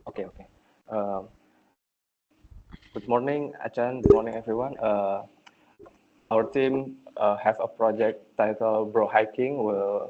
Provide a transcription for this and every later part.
Okay, okay. Good morning, Achan. Good morning, everyone. Our team have a project titled Bro Hiking. Will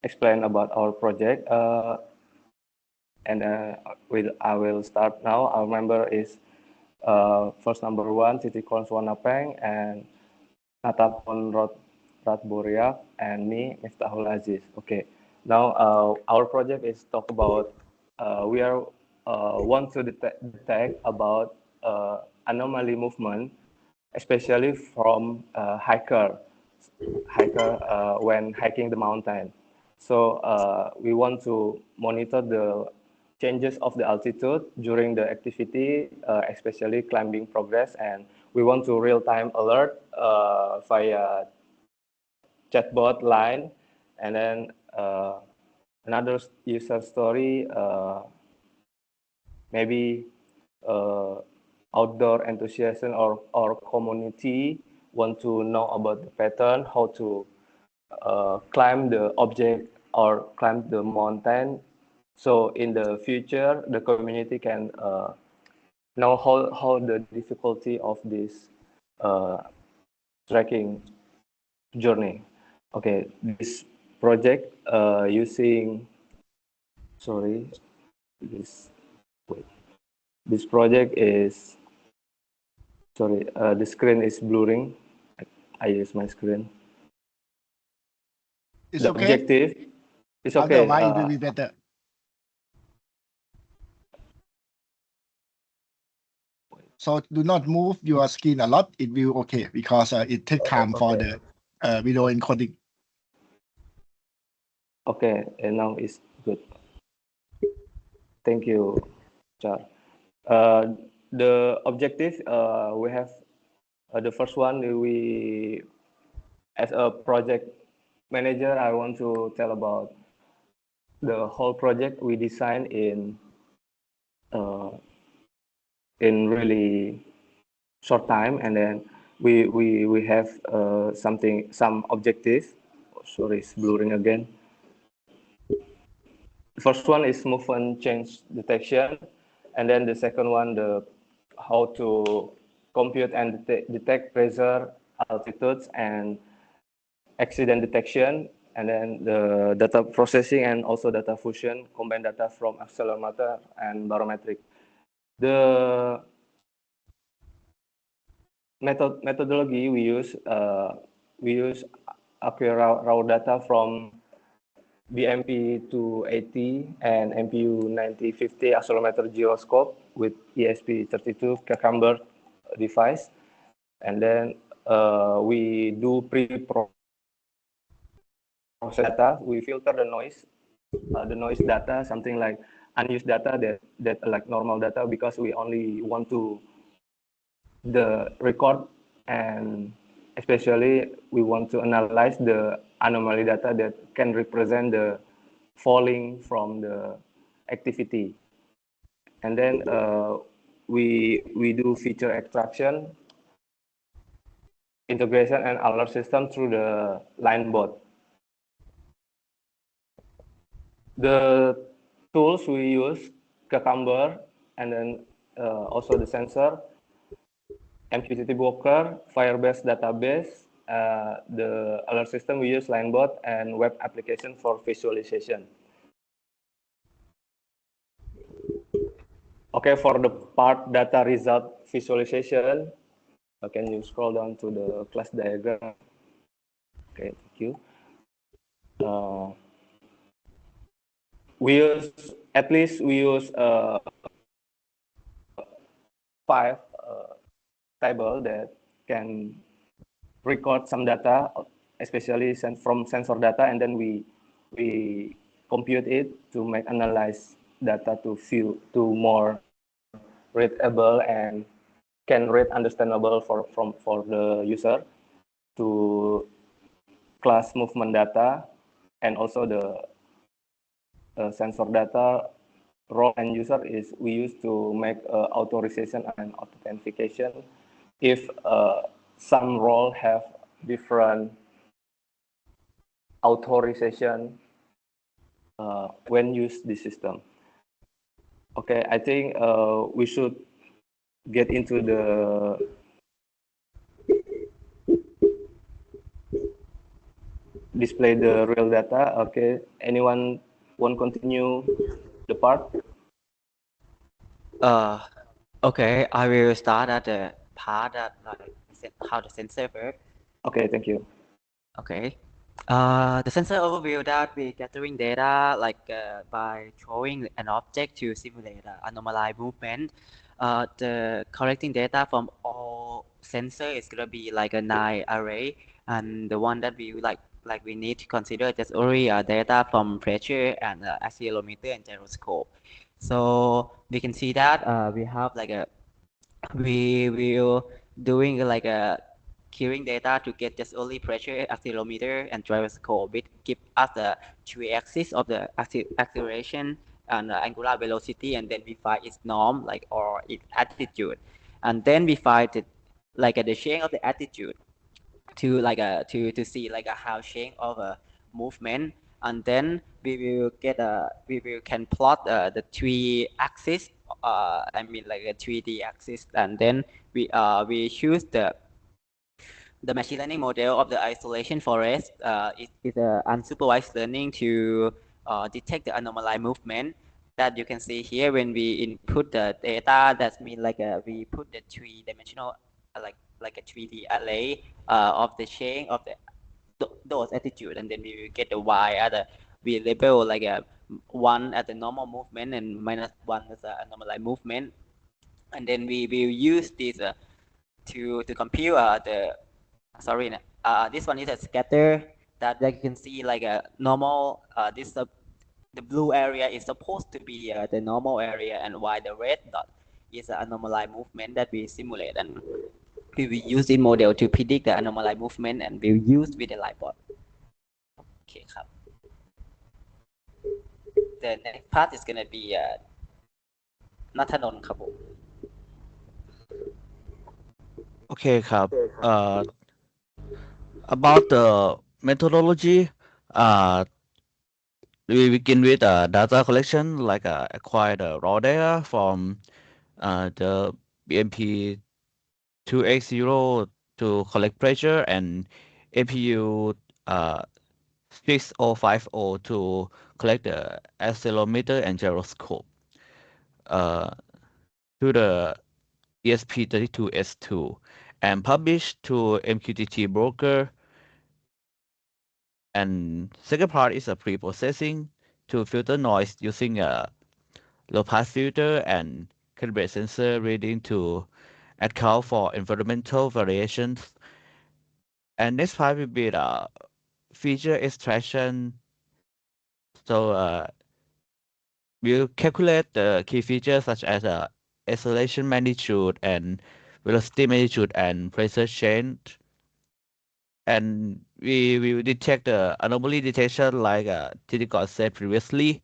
explain about our project. And I will start now. Our member is first number 1, Thitikorn Suwannapeng, and Natthanon Ratborirak, and me, Miftahul Aziz. Okay. Now our project is talk about we are want to detect about anomaly movement, especially from hiker when hiking the mountain. So we want to monitor the changes of the altitude during the activity, especially climbing progress, and we want to real-time alert via chatbot line, and then another user story, maybe outdoor enthusiasm or community want to know about the pattern, how to climb the object or climb the mountain. So in the future, the community can know how the difficulty of this trekking journey. Okay, this project using, sorry, this project is, sorry, the screen is blurring. I use my screen. It's the okay. Objective is okay. Otherwise, it will be better. So do not move your screen a lot. It will okay because it takes time for the video encoding. Okay, and now it's good. Thank you, Char. The objective we have the first one. We, as a project manager, I want to tell about the whole project we designed in really short time, and then we have some objective. Oh, sorry, it's blurring again. The first one is movement change detection, and then the second one, the how to compute and detect pressure, altitudes, and accident detection, and then the data processing and also data fusion, combine data from accelerometer and barometric. The methodology we use accurate raw data from BMP280 and MPU9050 accelerometer gyroscope with ESP32 cucumber device, and then we do pre-process data. We filter the noise data, something like unused data that like normal data, because we only want to the record, and especially we want to analyze the anomaly data that can represent the falling from the activity. And then we do feature extraction, integration, and alert system through the line bot. The tools we use, cucumber, and then also the sensor, MQTT broker, Firebase database, the alert system we use Linebot, and web application for visualization. Okay, for the part data result visualization, can you scroll down to the class diagram? Okay, thank you. We use, at least we use 5 table that can record some data, especially from sensor data, and then we compute it to make analyze data to more readable and can read understandable for the user, to class movement data, and also the sensor data role and user is we use to make authorization and authentication. If some role have different authorization when use this system. Okay, I think we should get into the display the real data. Okay, anyone want continue the part? Okay, I will start at the part that like how the sensor work. Okay, thank you. Okay. The sensor overview that we gathering data like by throwing an object to simulate anomaly movement. The collecting data from all sensor is gonna be like a 9 array, and the one that we like we need to consider just only data from pressure and accelerometer and gyroscope. So we can see that we have like a we will doing like a queuing data to get just only pressure, accelerometer, and gyroscope, which give us the three axis of the acceleration and angular velocity, and then we find its norm, like or its attitude, and then we find it like the change of the attitude to like to see like a how change of a movement, and then we will get a we will can plot the three axis I mean like a 3D axis, and then we choose the machine learning model of the isolation forest. It is a unsupervised learning to detect the anomaly movement that you can see here when we input the data. That means like we put the three-dimensional like a 3D array of the chain of the those attitude, and then we will get the y at the we label like a 1 at the normal movement and -1 as the anomaly movement, and then we will use this to compute the sorry this one is a scatter that you can see like a normal this the blue area is supposed to be the normal area, and while the red dot is an anomaly movement that we simulate, and we will use in model to predict the anomaly movement, and we'll use with the lightbot. Okay,ครับ. The next part is gonna be Natthanon ครับผม Okay ครับ about the methodology, we begin with data collection, like acquire the raw data from the BMP 2X0 to collect pressure, and APU 6050 to collect the accelerometer and gyroscope to the ESP32S2 and publish to MQTT broker. And second part is a pre-processing to filter noise using a low-pass filter and calibrate sensor reading to account for environmental variations. And next part will be the feature extraction. So we'll calculate the key features such as acceleration magnitude and velocity magnitude and pressure change. And we will detect the anomaly detection like Thitikorn said previously.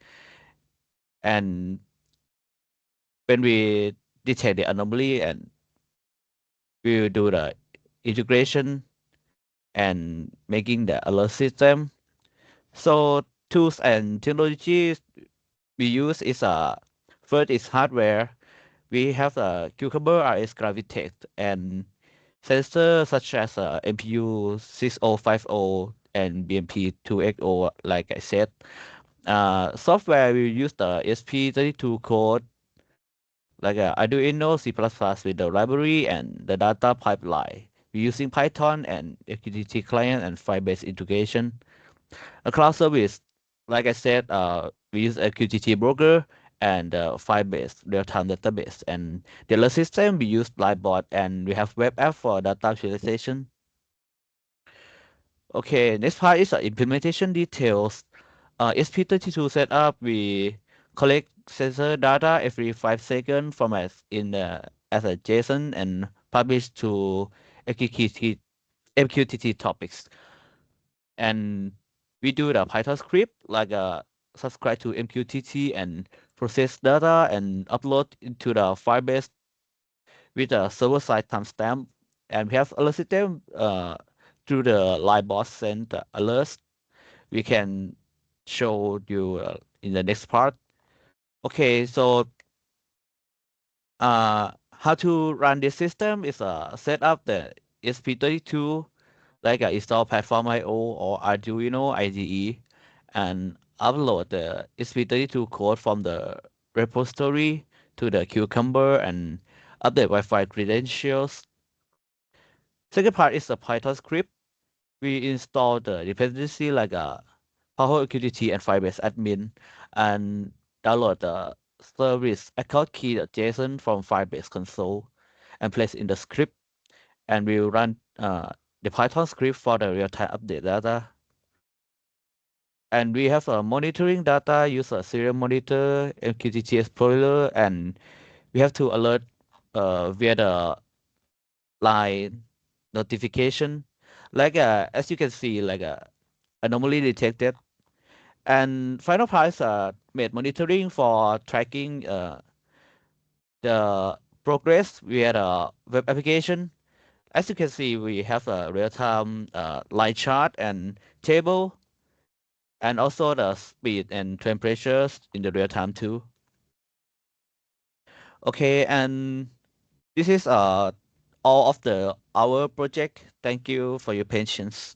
And when we detect the anomaly, and we will do the integration and making the alert system. So tools and technologies we use is first is hardware. We have a Cucumber RS Gravitech and sensors such as MPU 6050 and BMP 2XO, like I said. Software we use the SP32 code like Arduino C++ with the library and the data pipeline. We're using Python and MQTT client and file-based integration. A cloud service, like I said, we use a QTT broker and file-based real-time database. And the alert system, we use Lightbot, and we have web app for data visualization. Okay, next part is implementation details. SP32 setup, we collect sensor data every 5 seconds from as a JSON and publish to MQTT topics. And we do the Python script like subscribe to MQTT and process data and upload into the Firebase with a server-side timestamp. And we have alert system through the live bot send alerts. We can show you in the next part. Okay, so how to run this system is set up the ESP32, like install platform IO or Arduino IDE, and upload the ESP32 code from the repository to the Cucumber and update Wi-Fi credentials. Second part is the Python script. We install the dependency like Power QTT and Firebase admin, and download the service account key.json from Firebase console and place in the script, and we'll run the Python script for the real-time update data. And we have a monitoring data, use a serial monitor, MQTT Explorer, and we have to alert via the line notification. Like as you can see, like anomaly detected. And final part is made monitoring for tracking the progress via the web application. As you can see, we have a real-time line chart and table, and also the speed and temperatures in the real time too. Okay, and this is all of our project. Thank you for your patience.